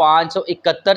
571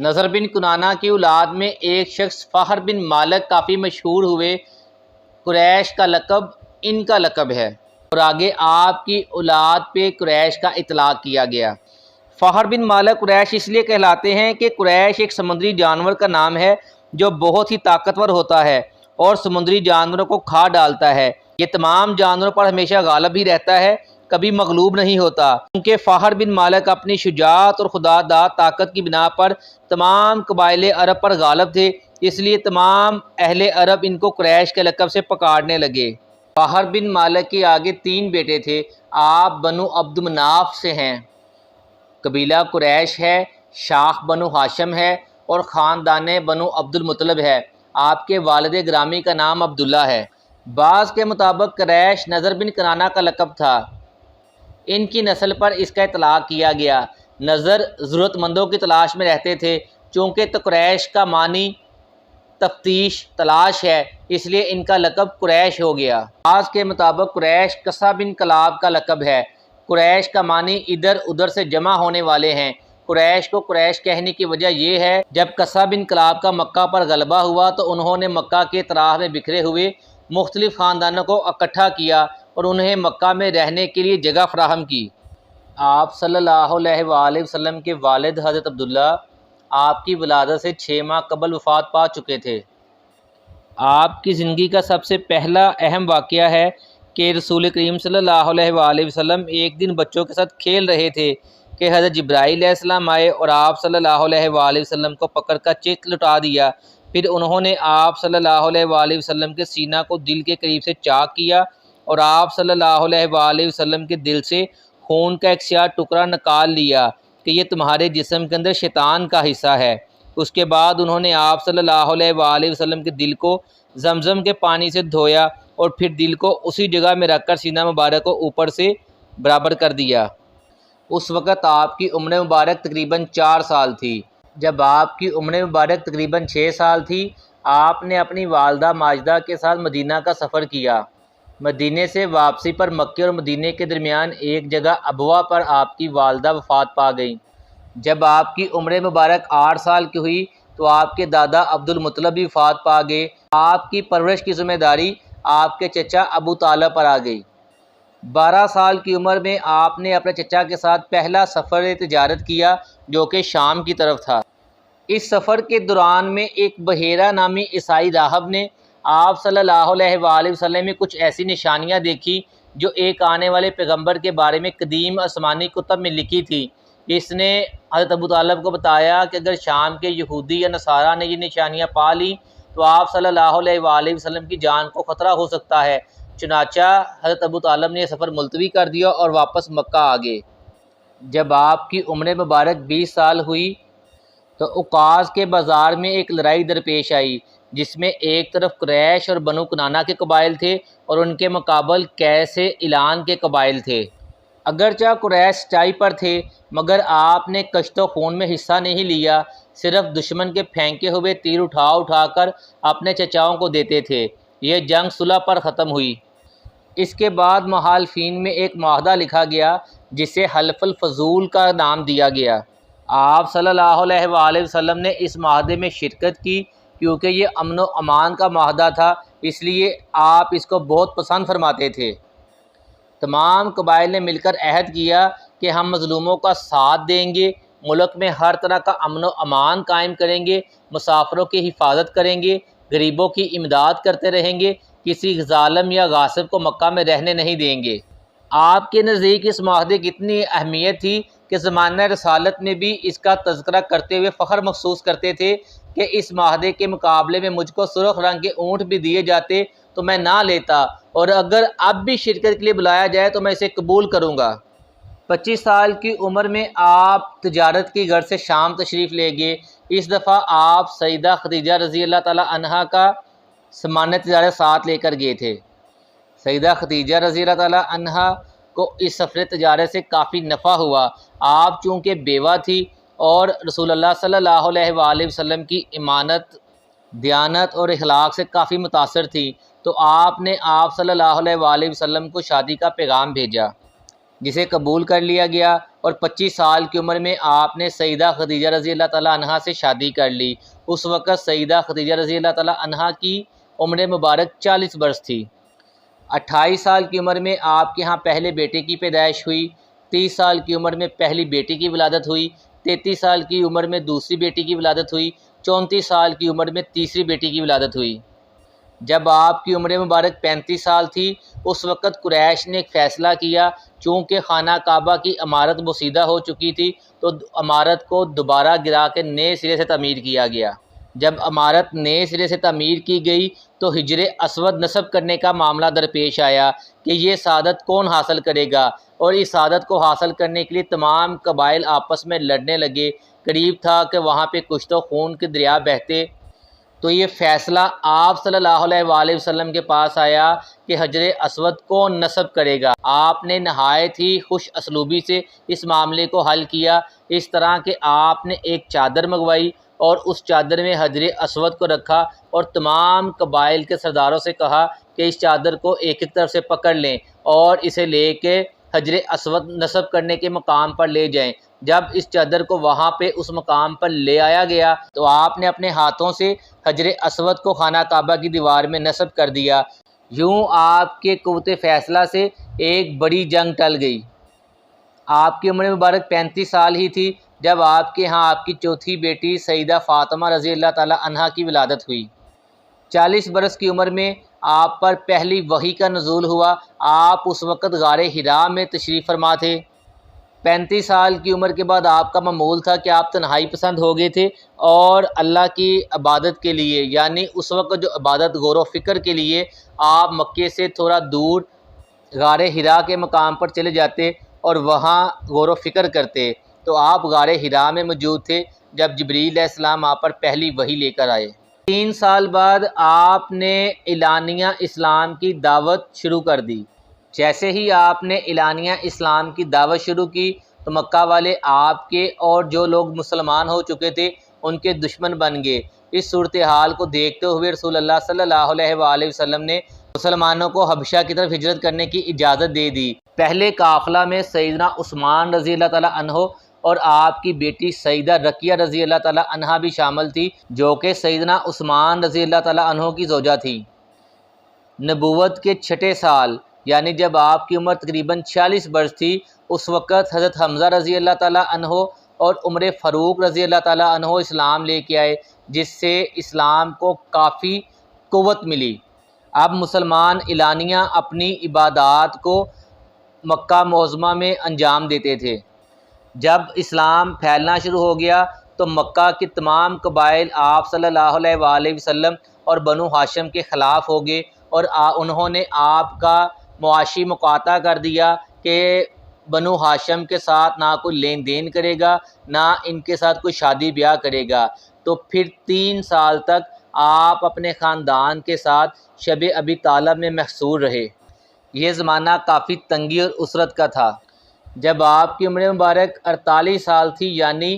نضر بن کنانہ کی اولاد میں ایک شخص فہر بن مالک کافی مشہور ہوئے، قریش کا لقب ان کا لقب ہے، اور آگے آپ کی اولاد پہ قریش کا اطلاق کیا گیا۔ فہر بن مالک قریش اس لیے کہلاتے ہیں کہ قریش ایک سمندری جانور کا نام ہے جو بہت ہی طاقتور ہوتا ہے اور سمندری جانوروں کو کھا ڈالتا ہے۔ یہ تمام جانوروں پر ہمیشہ غالب ہی رہتا ہے، کبھی مغلوب نہیں ہوتا۔ کیونکہ فہر بن مالک اپنی شجاعت اور خداداد طاقت کی بنا پر تمام قبائل عرب پر غالب تھے، اس لیے تمام اہل عرب ان کو قریش کے لقب سے پکارنے لگے۔ فہر بن مالک کے آگے 3 بیٹے تھے۔ آپ بنو عبد مناف سے ہیں، قبیلہ قریش ہے، شاخ بنو ہاشم ہے اور خاندان بنو عبد المطلب ہے۔ آپ کے والد گرامی کا نام عبداللہ ہے۔ بعض کے مطابق قریش نضر بن کنانہ کا لقب تھا، ان کی نسل پر اس کا اطلاق کیا گیا۔ نضر ضرورت مندوں کی تلاش میں رہتے تھے، چونکہ قریش کا معنی تفتیش تلاش ہے، اس لیے ان کا لقب قریش ہو گیا۔ بعض کے مطابق قریش قصہ بن کلاب کا لقب ہے۔ قریش کا معنی ادھر ادھر سے جمع ہونے والے ہیں۔ قریش کو قریش کہنے کی وجہ یہ ہے، جب قصہ بن کلاب کا مکہ پر غلبہ ہوا تو انہوں نے مکہ کے اطراف میں بکھرے ہوئے مختلف خاندانوں کو اکٹھا کیا اور انہیں مکہ میں رہنے کے لیے جگہ فراہم کی۔ آپ صلی اللہ علیہ وآلہ وسلم کے والد حضرت عبداللہ آپ کی ولادت سے 6 ماہ قبل وفات پا چکے تھے۔ آپ کی زندگی کا سب سے پہلا اہم واقعہ ہے کہ رسول کریم صلی اللہ علیہ وآلہ وسلم ایک دن بچوں کے ساتھ کھیل رہے تھے کہ حضرت جبرائیل علیہ السلام آئے اور آپ صلی اللہ علیہ وآلہ وسلم کو پکڑ کر چت لٹا دیا۔ پھر انہوں نے آپ صلی اللہ علیہ وآلہ وسلم کے سینہ کو دل کے قریب سے چاک کیا اور آپ صلی اللہ علیہ وآلہ وسلم کے دل سے خون کا ایک سیاہ ٹکڑا نکال لیا کہ یہ تمہارے جسم کے اندر شیطان کا حصہ ہے۔ اس کے بعد انہوں نے آپ صلی اللہ علیہ وآلہ وسلم کے دل کو زمزم کے پانی سے دھویا اور پھر دل کو اسی جگہ میں رکھ کر سینہ مبارک کو اوپر سے برابر کر دیا۔ اس وقت آپ کی عمر مبارک تقریباً 4 سال تھی۔ جب آپ کی عمر مبارک تقریباً 6 سال تھی، آپ نے اپنی والدہ ماجدہ کے ساتھ مدینہ کا سفر کیا۔ مدینے سے واپسی پر مکے اور مدینے کے درمیان ایک جگہ ابوا پر آپ کی والدہ وفات پا گئیں۔ جب آپ کی عمر مبارک 8 سال کی ہوئی تو آپ کے دادا عبد المطلب بھی وفات پا گئے۔ آپ کی پرورش کی ذمہ داری آپ کے چچا ابو طالب پر آ گئی۔ 12 سال کی عمر میں آپ نے اپنے چچا کے ساتھ پہلا سفر تجارت کیا جو کہ شام کی طرف تھا۔ اس سفر کے دوران میں ایک بحیرہ نامی عیسائی راہب نے آپ صلی اللہ علیہ وآلہ وسلم میں کچھ ایسی نشانیاں دیکھی جو ایک آنے والے پیغمبر کے بارے میں قدیم آسمانی کتب میں لکھی تھی۔ اس نے حضرت ابو طالب کو بتایا کہ اگر شام کے یہودی یا نصارہ نے یہ نشانیاں پا لی تو آپ صلی اللہ علیہ وآلہ وسلم کی جان کو خطرہ ہو سکتا ہے۔ چنانچہ حضرت ابو طالب نے یہ سفر ملتوی کر دیا اور واپس مکہ آ گئے۔ جب آپ کی عمر مبارک 20 سال ہوئی تو اوقاز کے بازار میں ایک لڑائی درپیش آئی جس میں ایک طرف قریش اور بنو کنانہ کے قبائل تھے اور ان کے مقابل کیس اعلان کے قبائل تھے۔ اگرچہ قریش سچائی پر تھے مگر آپ نے کشت و خون میں حصہ نہیں لیا، صرف دشمن کے پھینکے ہوئے تیر اٹھا اٹھا کر اپنے چچاؤں کو دیتے تھے۔ یہ جنگ صلح پر ختم ہوئی۔ اس کے بعد مخالفین میں ایک معاہدہ لکھا گیا جسے حلف الفضول کا نام دیا گیا۔ آپ صلی اللہ علیہ وآلہ وسلم نے اس معاہدے میں شرکت کی کیونکہ یہ امن و امان کا معاہدہ تھا، اس لیے آپ اس کو بہت پسند فرماتے تھے۔ تمام قبائل نے مل کر عہد کیا کہ ہم مظلوموں کا ساتھ دیں گے، ملک میں ہر طرح کا امن و امان قائم کریں گے، مسافروں کی حفاظت کریں گے، غریبوں کی امداد کرتے رہیں گے، کسی ظالم یا غاصب کو مکہ میں رہنے نہیں دیں گے۔ آپ کے نزدیک اس معاہدے کی اتنی اہمیت تھی کہ زمانہ رسالت میں بھی اس کا تذکرہ کرتے ہوئے فخر محسوس کرتے تھے کہ اس معاہدے کے مقابلے میں مجھ کو سرخ رنگ کے اونٹ بھی دیے جاتے تو میں نہ لیتا، اور اگر اب بھی شرکت کے لیے بلایا جائے تو میں اسے قبول کروں گا۔ 25 سال کی عمر میں آپ تجارت کی غرض سے شام تشریف لے گئے۔ اس دفعہ آپ سیدہ خدیجہ رضی اللہ تعالی عنہا کا سامان تجارت ساتھ لے کر گئے تھے۔ سیدہ خدیجہ رضی اللہ تعالی عنہا کو اس سفر تجارت سے کافی نفع ہوا۔ آپ چونکہ بیوہ تھی اور رسول اللہ صلی اللہ علیہ وآلہ وسلم کی امانت، دیانت اور اخلاق سے کافی متاثر تھی، تو آپ نے آپ صلی اللہ علیہ وآلہ وسلم کو شادی کا پیغام بھیجا۔ جسے قبول کر لیا گیا، اور 25 سال کی عمر میں آپ نے سیدہ خدیجہ رضی اللہ تعالیٰ عنہا سے شادی کر لی۔ اس وقت سیدہ خدیجہ رضی اللہ تعالیٰ عنہا کی عمر مبارک 40 برس تھی۔ 28 سال کی عمر میں آپ کے ہاں پہلے بیٹے کی پیدائش ہوئی، 30 سال کی عمر میں پہلی بیٹی کی ولادت ہوئی، 33 سال کی عمر میں دوسری بیٹی کی ولادت ہوئی، 34 سال کی عمر میں تیسری بیٹی کی ولادت ہوئی۔ جب آپ کی عمر مبارک 35 سال تھی، اس وقت قریش نے ایک فیصلہ کیا، چونکہ خانہ کعبہ کی عمارت بوسیدہ ہو چکی تھی تو عمارت کو دوبارہ گرا کے نئے سرے سے تعمیر کیا گیا۔ جب عمارت نئے سرے سے تعمیر کی گئی تو حجر اسود نصب کرنے کا معاملہ درپیش آیا کہ یہ سعادت کون حاصل کرے گا، اور اس سعادت کو حاصل کرنے کے لیے تمام قبائل آپس میں لڑنے لگے۔ قریب تھا کہ وہاں پہ کچھ تو خون کے دریا بہتے، تو یہ فیصلہ آپ صلی اللہ علیہ وآلہ وسلم کے پاس آیا کہ حجر اسود کون نصب کرے گا۔ آپ نے نہایت ہی خوش اسلوبی سے اس معاملے کو حل کیا، اس طرح کہ آپ نے ایک چادر منگوائی اور اس چادر میں حجر اسود کو رکھا اور تمام قبائل کے سرداروں سے کہا کہ اس چادر کو ایک ایک طرف سے پکڑ لیں اور اسے لے کے حجر اسود نصب کرنے کے مقام پر لے جائیں۔ جب اس چادر کو وہاں پہ اس مقام پر لے آیا گیا تو آپ نے اپنے ہاتھوں سے حجر اسود کو خانہ کعبہ کی دیوار میں نصب کر دیا۔ یوں آپ کے قوت فیصلہ سے ایک بڑی جنگ ٹل گئی۔ آپ کی عمر مبارک 35 سال ہی تھی جب آپ کے ہاں آپ کی چوتھی بیٹی سیدہ فاطمہ رضی اللہ تعالی عنہا کی ولادت ہوئی۔ 40 برس کی عمر میں آپ پر پہلی وحی کا نزول ہوا۔ آپ اس وقت غار حراء میں تشریف فرما تھے۔ 35 سال کی عمر کے بعد آپ کا معمول تھا کہ آپ تنہائی پسند ہو گئے تھے اور اللہ کی عبادت کے لیے، یعنی اس وقت جو عبادت غور و فکر کے لیے آپ مکے سے تھوڑا دور غار حراء کے مقام پر چلے جاتے اور وہاں غور و فکر کرتے، تو آپ غار حراء میں موجود تھے جب جبریل علیہ السلام آپ پر پہلی وحی لے کر آئے۔ 3 سال بعد آپ نے اعلانیہ اسلام کی دعوت شروع کر دی۔ جیسے ہی آپ نے اعلانیہ اسلام کی دعوت شروع کی تو مکہ والے آپ کے اور جو لوگ مسلمان ہو چکے تھے ان کے دشمن بن گئے۔ اس صورتحال کو دیکھتے ہوئے رسول اللہ صلی اللہ علیہ وآلہ وسلم نے مسلمانوں کو حبشہ کی طرف ہجرت کرنے کی اجازت دے دی۔ پہلے قافلہ میں سیدنا عثمان رضی اللہ تعالی عنہ اور آپ کی بیٹی سیدہ رقیہ رضی اللہ تعالی عنہا بھی شامل تھی، جو کہ سیدنا عثمان رضی اللہ تعالی عنہ کی زوجہ تھی۔ نبوت کے 6 سال یعنی جب آپ کی عمر تقریباً 46 برس تھی، اس وقت حضرت حمزہ رضی اللہ تعالیٰ عنہ اور عمر فاروق رضی اللہ تعالیٰ عنہ اسلام لے کے آئے، جس سے اسلام کو کافی قوت ملی۔ اب مسلمان اعلانیہ اپنی عبادات کو مکہ معظمہ میں انجام دیتے تھے۔ جب اسلام پھیلنا شروع ہو گیا تو مکہ کے تمام قبائل آپ صلی اللہ علیہ وآلہ وسلم اور بنو ہاشم کے خلاف ہو گئے اور انہوں نے آپ کا معاشی مقاطعہ کر دیا کہ بنو ہاشم کے ساتھ نہ کوئی لین دین کرے گا، نہ ان کے ساتھ کوئی شادی بیاہ کرے گا۔ تو پھر 3 سال تک آپ اپنے خاندان کے ساتھ شب ابی طالب میں محصور رہے۔ یہ زمانہ کافی تنگی اور اسرت کا تھا۔ جب آپ کی عمر مبارک 48 سال تھی یعنی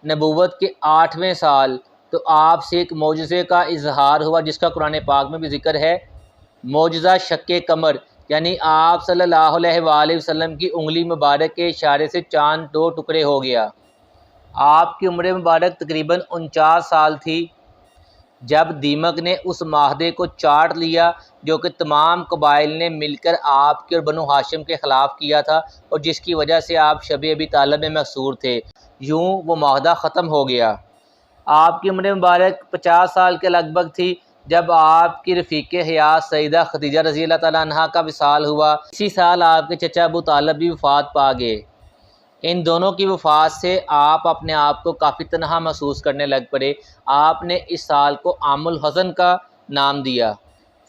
نبوت کے 8ویں سال، تو آپ سے ایک معجزے کا اظہار ہوا جس کا قرآن پاک میں بھی ذکر ہے۔ معجزہ شق قمر، یعنی آپ صلی اللہ علیہ وآلہ وسلم کی انگلی مبارک کے اشارے سے چاند 2 ٹکڑے ہو گیا۔ آپ کی عمر مبارک تقریباً 49 سال تھی جب دیمک نے اس معاہدے کو چاٹ لیا جو کہ تمام قبائل نے مل کر آپ کے اور بنو ہاشم کے خلاف کیا تھا اور جس کی وجہ سے آپ شب ابی طالب میں محصور تھے۔ یوں وہ معاہدہ ختم ہو گیا۔ آپ کی عمر مبارک 50 سال کے لگ بھگ تھی جب آپ کی رفیق حیات سیدہ خدیجہ رضی اللہ تعالیٰ عنہا کا وصال ہوا۔ اسی سال آپ کے چچا ابو طالب بھی وفات پا گئے۔ ان دونوں کی وفات سے آپ اپنے آپ کو کافی تنہا محسوس کرنے لگ پڑے۔ آپ نے اس سال کو عام الحزن کا نام دیا۔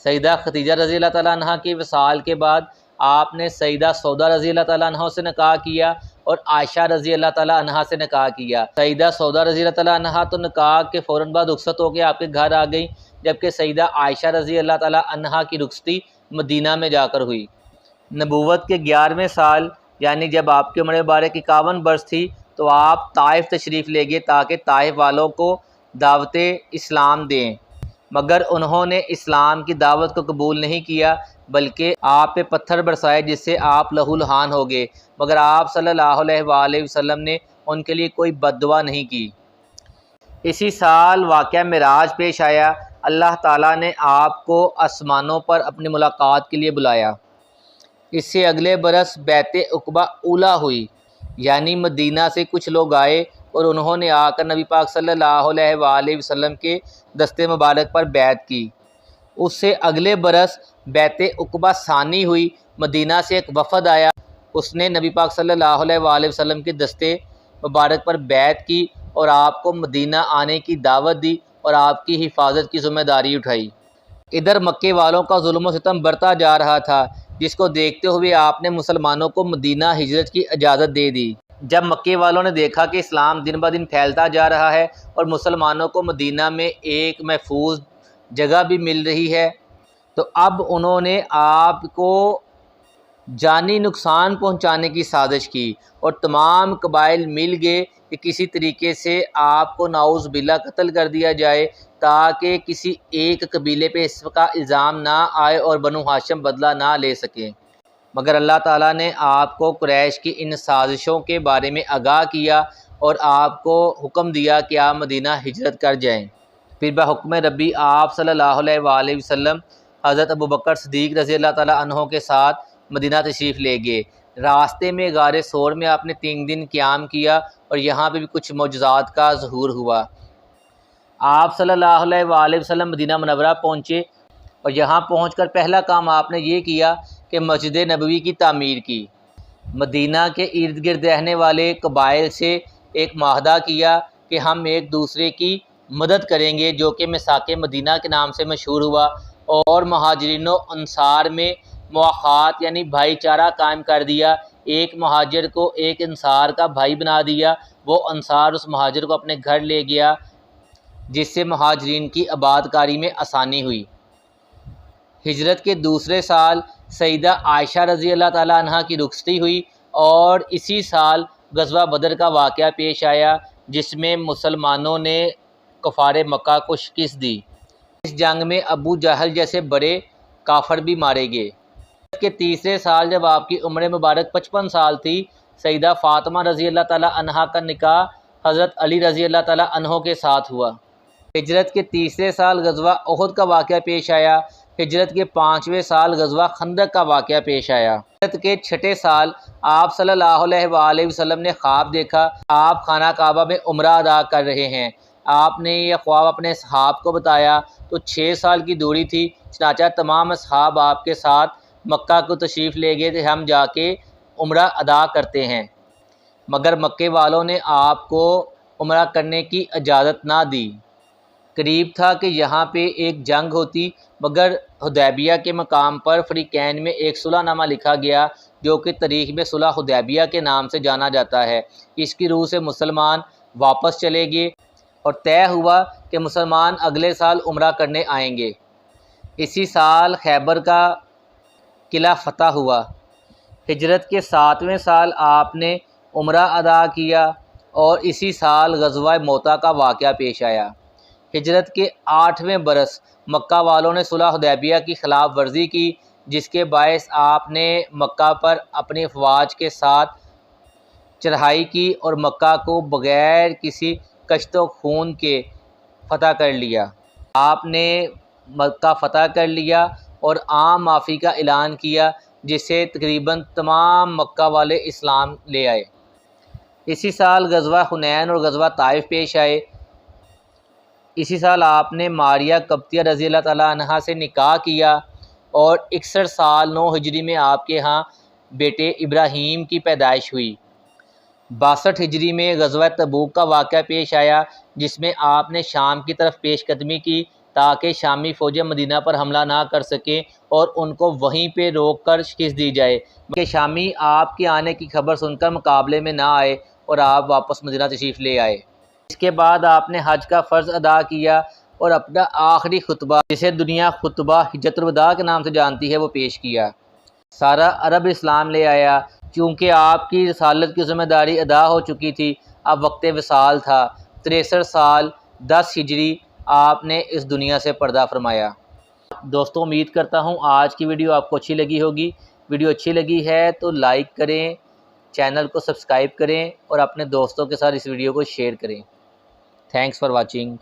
سیدہ خدیجہ رضی اللہ تعالیٰ عنہا کے وصال کے بعد آپ نے سیدہ سودا رضی اللہ تعالیٰ عنہ سے نکاح کیا اور عائشہ رضی اللہ تعالیٰ عنہا سے نکاح کیا۔ سیدہ سودا رضی اللہ تعالیٰ عنہا تو نکاح کے فوراً بعد رخصت ہو کے آپ کے گھر آ گئی، جبکہ سیدہ عائشہ رضی اللہ تعالیٰ عنہا کی رخصتی مدینہ میں جا کر ہوئی۔ نبوت کے 11ویں سال یعنی جب آپ کی عمر مبارک 51 برس تھی تو آپ طائف تشریف لے گئے تاکہ طائف والوں کو دعوت اسلام دیں۔ مگر انہوں نے اسلام کی دعوت کو قبول نہیں کیا، بلکہ آپ پہ پتھر برسائے جس سے آپ لہو لہان ہو گئے، مگر آپ صلی اللہ علیہ وآلہ وسلم نے ان کے لیے کوئی بد دعا نہیں کی۔ اسی سال واقعہ معراج پیش آیا۔ اللہ تعالیٰ نے آپ کو آسمانوں پر اپنی ملاقات کے لیے بلایا۔ اس سے اگلے برس بیعت عقبہ اولیٰ ہوئی، یعنی مدینہ سے کچھ لوگ آئے اور انہوں نے آ کر نبی پاک صلی اللہ علیہ وآلہ وسلم کے دستے مبارک پر بیعت کی۔ اس سے اگلے برس بیعت عقبہ ثانی ہوئی، مدینہ سے ایک وفد آیا، اس نے نبی پاک صلی اللہ علیہ وآلہ وسلم کے دستے مبارک پر بیعت کی اور آپ کو مدینہ آنے کی دعوت دی اور آپ کی حفاظت کی ذمہ داری اٹھائی۔ ادھر مکے والوں کا ظلم و ستم بڑھتا جا رہا تھا، جس کو دیکھتے ہوئے آپ نے مسلمانوں کو مدینہ ہجرت کی اجازت دے دی۔ جب مکے والوں نے دیکھا کہ اسلام دن بہ دن پھیلتا جا رہا ہے اور مسلمانوں کو مدینہ میں ایک محفوظ جگہ بھی مل رہی ہے، تو اب انہوں نے آپ کو جانی نقصان پہنچانے کی سازش کی اور تمام قبائل مل گئے کہ کسی طریقے سے آپ کو نعوذ باللہ قتل کر دیا جائے، تاکہ کسی ایک قبیلے پہ اس کا الزام نہ آئے اور بنو ہاشم بدلہ نہ لے سکیں۔ مگر اللہ تعالیٰ نے آپ کو قریش کی ان سازشوں کے بارے میں آگاہ کیا اور آپ کو حکم دیا کہ آپ مدینہ ہجرت کر جائیں۔ پھر بحکم ربی آپ صلی اللہ علیہ وآلہ وسلم حضرت ابوبکر صدیق رضی اللہ تعالیٰ عنہ کے ساتھ مدینہ تشریف لے گئے۔ راستے میں غار ثور میں آپ نے 3 دن قیام کیا اور یہاں پہ بھی کچھ معجزات کا ظہور ہوا۔ آپ صلی اللہ علیہ وآلہ وسلم مدینہ منورہ پہنچے اور یہاں پہنچ کر پہلا کام آپ نے یہ کیا کہ مسجد نبوی کی تعمیر کی۔ مدینہ کے ارد گرد رہنے والے قبائل سے ایک معاہدہ کیا کہ ہم ایک دوسرے کی مدد کریں گے، جو کہ میثاق مدینہ کے نام سے مشہور ہوا، اور مہاجرین و انصار میں مواخات یعنی بھائی چارہ قائم کر دیا۔ ایک مہاجر کو ایک انصار کا بھائی بنا دیا، وہ انصار اس مہاجر کو اپنے گھر لے گیا، جس سے مہاجرین کی آباد کاری میں آسانی ہوئی۔ ہجرت کے دوسرے سال سیدہ عائشہ رضی اللہ تعالیٰ عنہ کی رخصتی ہوئی اور اسی سال غزوہ بدر کا واقعہ پیش آیا، جس میں مسلمانوں نے کفار مکہ کو شکست دی۔ اس جنگ میں ابو جہل جیسے بڑے کافر بھی مارے گئے۔ ہجرت کے تیسرے سال جب آپ کی عمر مبارک 55 سال تھی، سیدہ فاطمہ رضی اللہ تعالیٰ عنہ کا نکاح حضرت علی رضی اللہ تعالیٰ عنہ کے ساتھ ہوا۔ ہجرت کے تیسرے سال غزوہ احد کا واقعہ پیش آیا۔ ہجرت کے 5ویں سال غزوہ خندق کا واقعہ پیش آیا۔ ہجرت کے 6 سال آپ صلی اللہ علیہ وآلہ وسلم نے خواب دیکھا، آپ خانہ کعبہ میں عمرہ ادا کر رہے ہیں۔ آپ نے یہ خواب اپنے اصحاب کو بتایا تو 6 سال کی دوری تھی، چنانچہ تمام اصحاب آپ کے ساتھ مکہ کو تشریف لے گئے تھے، ہم جا کے عمرہ ادا کرتے ہیں، مگر مکے والوں نے آپ کو عمرہ کرنے کی اجازت نہ دی۔ قریب تھا کہ یہاں پہ ایک جنگ ہوتی، مگر حدیبیہ کے مقام پر فریقین میں ایک صلح نامہ لکھا گیا، جو کہ تاریخ میں صلح حدیبیہ کے نام سے جانا جاتا ہے۔ اس کی روح سے مسلمان واپس چلے گئے اور طے ہوا کہ مسلمان اگلے سال عمرہ کرنے آئیں گے۔ اسی سال خیبر کا قلعہ فتح ہوا۔ ہجرت کے 7ویں سال آپ نے عمرہ ادا کیا اور اسی سال غزوہ موتا کا واقعہ پیش آیا۔ ہجرت کے 8ویں برس مکہ والوں نے صلح حدیبیہ کی خلاف ورزی کی، جس کے باعث آپ نے مکہ پر اپنی افواج کے ساتھ چڑھائی کی اور مکہ کو بغیر کسی کشت و خون کے فتح کر لیا۔ آپ نے مکہ فتح کر لیا اور عام معافی کا اعلان کیا، جس سے تقریباً تمام مکہ والے اسلام لے آئے۔ اسی سال غزوہ حنین اور غزوہ طائف پیش آئے۔ اسی سال آپ نے ماریہ قبطیہ رضی اللہ تعالیٰ عنہ سے نکاح کیا اور 61 سال 9 ہجری میں آپ کے ہاں بیٹے ابراہیم کی پیدائش ہوئی۔ 62 ہجری میں غزوہ تبوک کا واقعہ پیش آیا، جس میں آپ نے شام کی طرف پیش قدمی کی تاکہ شامی فوجیں مدینہ پر حملہ نہ کر سکیں اور ان کو وہیں پہ روک کر شکست دی جائے، کہ شامی آپ کے آنے کی خبر سن کر مقابلے میں نہ آئے اور آپ واپس مدینہ تشریف لے آئے۔ اس کے بعد آپ نے حج کا فرض ادا کیا اور اپنا آخری خطبہ، جسے دنیا خطبہ حجۃ الوداع کے نام سے جانتی ہے، وہ پیش کیا۔ سارا عرب اسلام لے آیا، چونکہ آپ کی رسالت کی ذمہ داری ادا ہو چکی تھی، اب وقت وصال تھا۔ 63 سال 10 ہجری آپ نے اس دنیا سے پردہ فرمایا۔ دوستوں امید کرتا ہوں آج کی ویڈیو آپ کو اچھی لگی ہوگی۔ ویڈیو اچھی لگی ہے تو لائک کریں، چینل کو سبسکرائب کریں اور اپنے دوستوں کے ساتھ اس ویڈیو کو شیئر کریں۔ Thanks for watching.